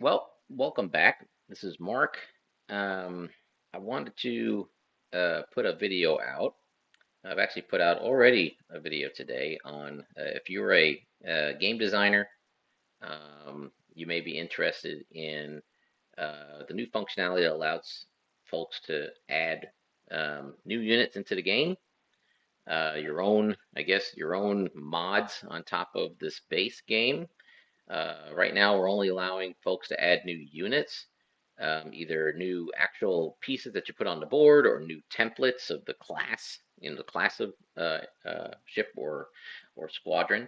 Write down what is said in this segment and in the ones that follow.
Well, welcome back. This is Mark. Um, I wanted to put a video out. I've actually put out already a video today on if you're a game designer, you may be interested in the new functionality that allows folks to add new units into the game, your own, I guess, your own mods on top of this base game. Right now, we're only allowing folks to add new units, either new actual pieces that you put on the board or new templates of the class, the class of ship or squadron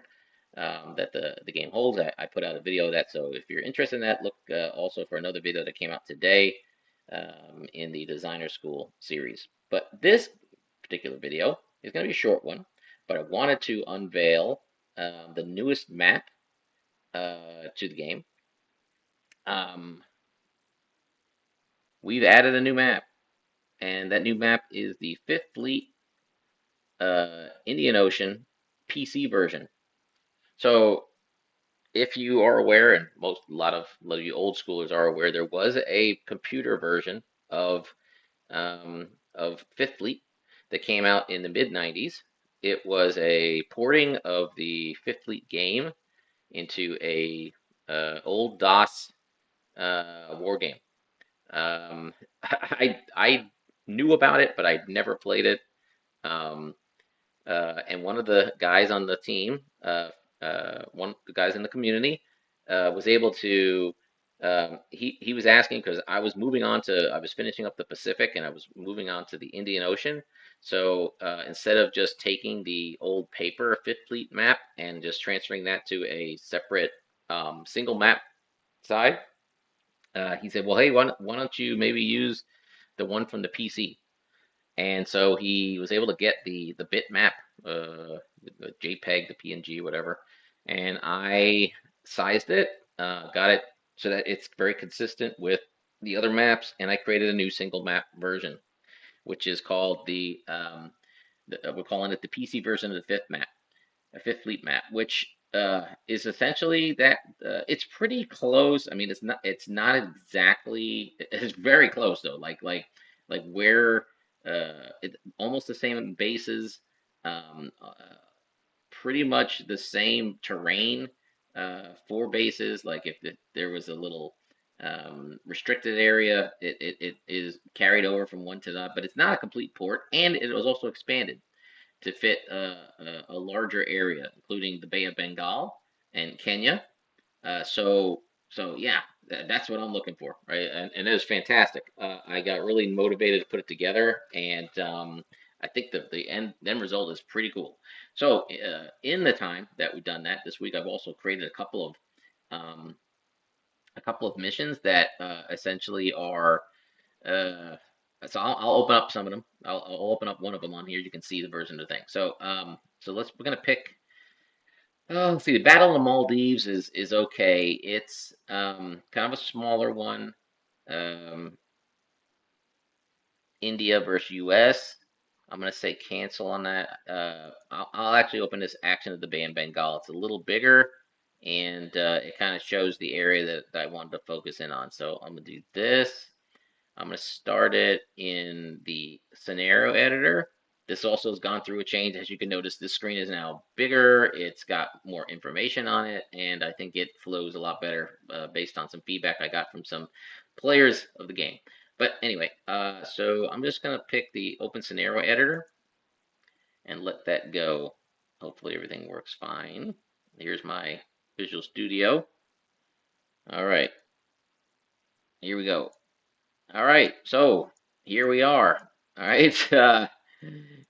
that the game holds. I put out a video of that, so if you're interested in that, look also for another video that came out today in the Designer School series. But this particular video is going to be a short one, but I wanted to unveil the newest map to the game. Um, we've added a new map, and that new map is the Fifth Fleet Indian Ocean PC version. So, if you are aware, and a lot of you old schoolers are aware, there was a computer version of Fifth Fleet that came out in the mid '90s. It was a porting of the Fifth Fleet game into a old DOS war game. I knew about it, but I'd never played it. Um, and one of the guys on the team, one of the guys in the community, was able to. He was asking because I was finishing up the Pacific and I was moving on to the Indian Ocean. So instead of just taking the old paper Fifth Fleet map and just transferring that to a separate single map side, he said, "Well, hey, why don't you maybe use the one from the PC?" And so he was able to get the bitmap, the JPEG, the PNG, whatever, and I sized it, got it so that it's very consistent with the other maps, and I created a new single map version, which is called we're calling it the PC version of the fifth map, a Fifth Fleet map, which is essentially that it's pretty close. I mean, it's not exactly it's very close though. Like where almost the same bases, um, uh, pretty much the same terrain for bases. Like if there was a little restricted area, it is carried over from one to the other, but it's not a complete port, and it was also expanded to fit a larger area, including the Bay of Bengal and Kenya. So yeah, that's what I'm looking for, right? And it was fantastic. I got really motivated to put it together, and I think the end result is pretty cool. So in the time that we've done that this week, I've also created um, a couple of missions that essentially are uh, so I'll open up some of them. I'll open up one of them on here. You can see the version of the thing. So we're gonna pick. Oh, let's see. The Battle of the Maldives is okay. It's kind of a smaller one. Um, India versus U.S. I'm gonna say cancel on that. I'll actually open this Action of the Bay in Bengal. It's a little bigger, and it kind of shows the area that I wanted to focus in on. So I'm gonna do this. I'm going to start it in the scenario editor. This also has gone through a change. As you can notice, this screen is now bigger. It's got more information on it, and I think it flows a lot better based on some feedback I got from some players of the game. But anyway, so I'm just going to pick the open scenario editor and let that go. Hopefully everything works fine. Here's my Visual Studio. All right, here we go. All right, so here we are. All right, yeah,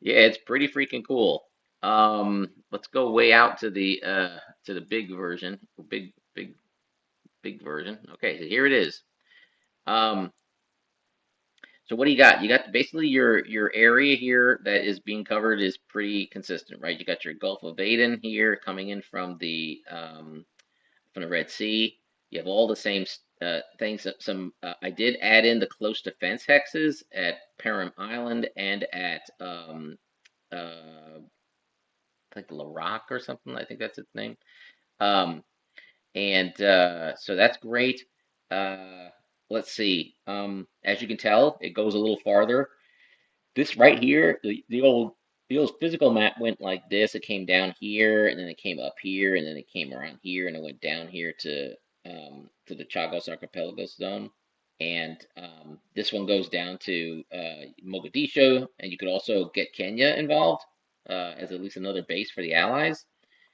it's pretty freaking cool. Let's go way out to the big version, big version. Okay, so here it is. Um, so what do you got? You got basically your area here that is being covered is pretty consistent, right? You got your Gulf of Aden here coming in from the Red Sea. You have all the same things. Some I did add in the close defense hexes at Perim Island and at like Larak or something. I think that's its name. Um, and so that's great. Uh, let's see. As you can tell, it goes a little farther. This right here, the old physical map went like this. It came down here, and then it came up here, and then it came around here, and it went down here to the Chagos Archipelago zone. And this one goes down to Mogadishu, and you could also get Kenya involved as at least another base for the Allies.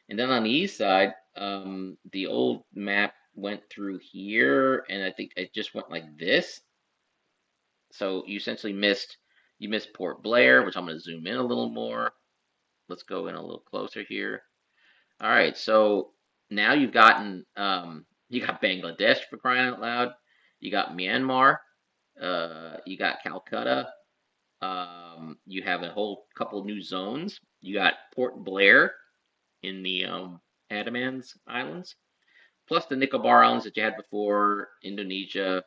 And then on the east side, the old map went through here, and I think it just went like this. So you missed Port Blair, which I'm going to zoom in a little more. Let's go in a little closer here. All right, so now you got Bangladesh for crying out loud. You got Myanmar. You got Calcutta. You have a whole couple new zones. You got Port Blair in the Andamans Islands, plus the Nicobar Islands that you had before, Indonesia.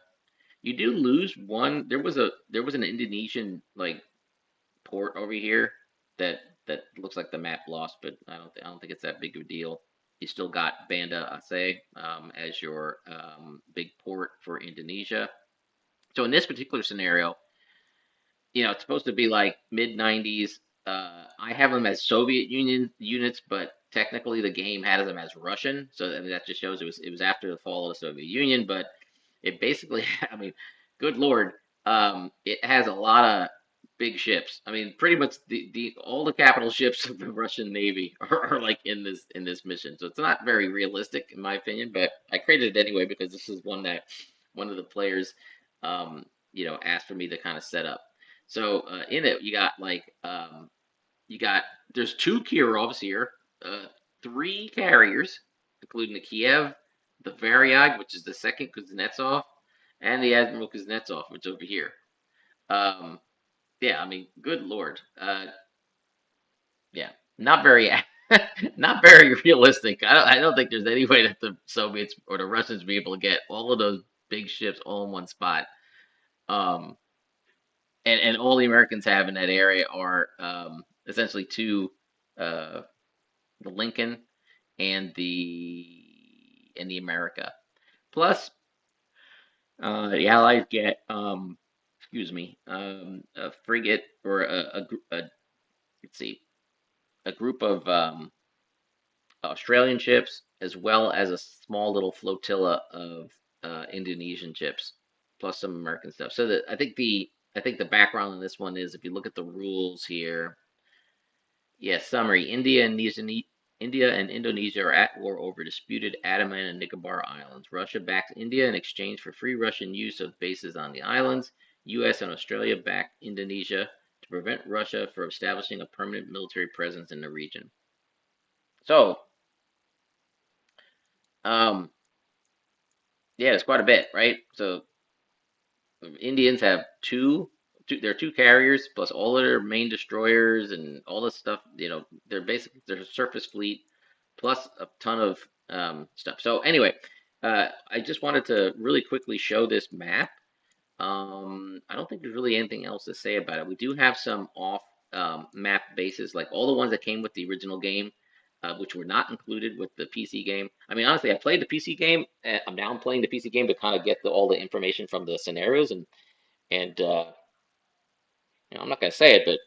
You do lose one. There was an Indonesian like port over here that looks like the map lost, but I don't think it's that big of a deal. You still got Banda Aceh as your big port for Indonesia. So in this particular scenario, it's supposed to be like mid 90s. I have them as Soviet Union units, but technically the game had them as Russian. So I mean, that just shows it was after the fall of the Soviet Union. But it basically, I mean, good lord, it has a lot of big ships. I mean, pretty much the all the capital ships of the Russian Navy are like in this mission. So it's not very realistic in my opinion, but I created it anyway because this is one that one of the players, asked for me to kind of set up. So in it, you got there's two Kirovs here, uh, three carriers, including the Kiev, the Varyag, which is the second Kuznetsov, and the Admiral Kuznetsov, which is over here. Um, yeah, I mean, good lord, yeah, not very, not very realistic. I don't think there's any way that the Soviets or the Russians be able to get all of those big ships all in one spot. Um, and all the Americans have in that area are essentially two, uh, the Lincoln and the America. Plus, the Allies get excuse me, a frigate or a let's see, a group of Australian ships as well as a small little flotilla of Indonesian ships, plus some American stuff. So that I think the background on this one is if you look at the rules here. Yes, summary. India and Indonesia are at war over disputed Andaman and Nicobar Islands. Russia backs India in exchange for free Russian use of bases on the islands. US and Australia back Indonesia to prevent Russia from establishing a permanent military presence in the region. So, um, yeah, it's quite a bit, right? So, Indians have there are two carriers plus all of their main destroyers and all this stuff. They're basically their surface fleet plus a ton of stuff. So anyway, I just wanted to really quickly show this map. I don't think there's really anything else to say about it. We do have some off map bases, like all the ones that came with the original game, which were not included with the PC game. I mean, honestly, I played the PC game. And I'm now playing the PC game to kind of get all the information from the scenarios, and I'm not gonna say it,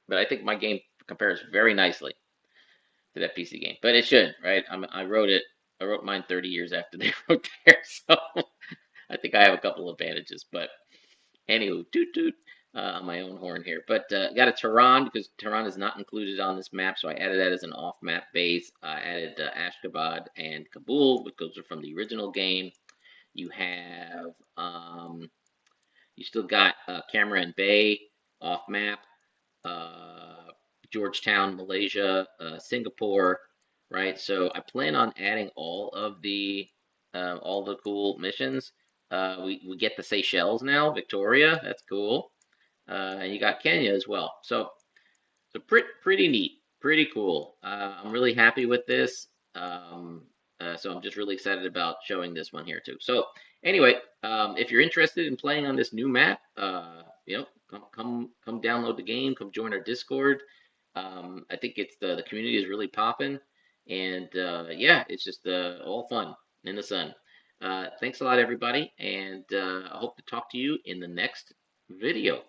but I think my game compares very nicely to that PC game. But it should, right? I wrote it. I wrote mine 30 years after they wrote theirs, so I think I have a couple of advantages. But anywho, toot toot on my own horn here. But got a Tehran because Tehran is not included on this map, so I added that as an off-map base. I added Ashgabat and Kabul, which those are from the original game. You have you still got Camaran Bay off map, uh, Georgetown, Malaysia, Singapore, right? So I plan on adding all the cool missions. We get the Seychelles now, Victoria, that's cool. And you got Kenya as well. So pretty neat, pretty cool. I'm really happy with this. So I'm just really excited about showing this one here too. So anyway, if you're interested in playing on this new map, come download the game, come join our Discord. I think the community is really popping, and yeah, it's just all fun in the sun. Thanks a lot, everybody, and I hope to talk to you in the next video.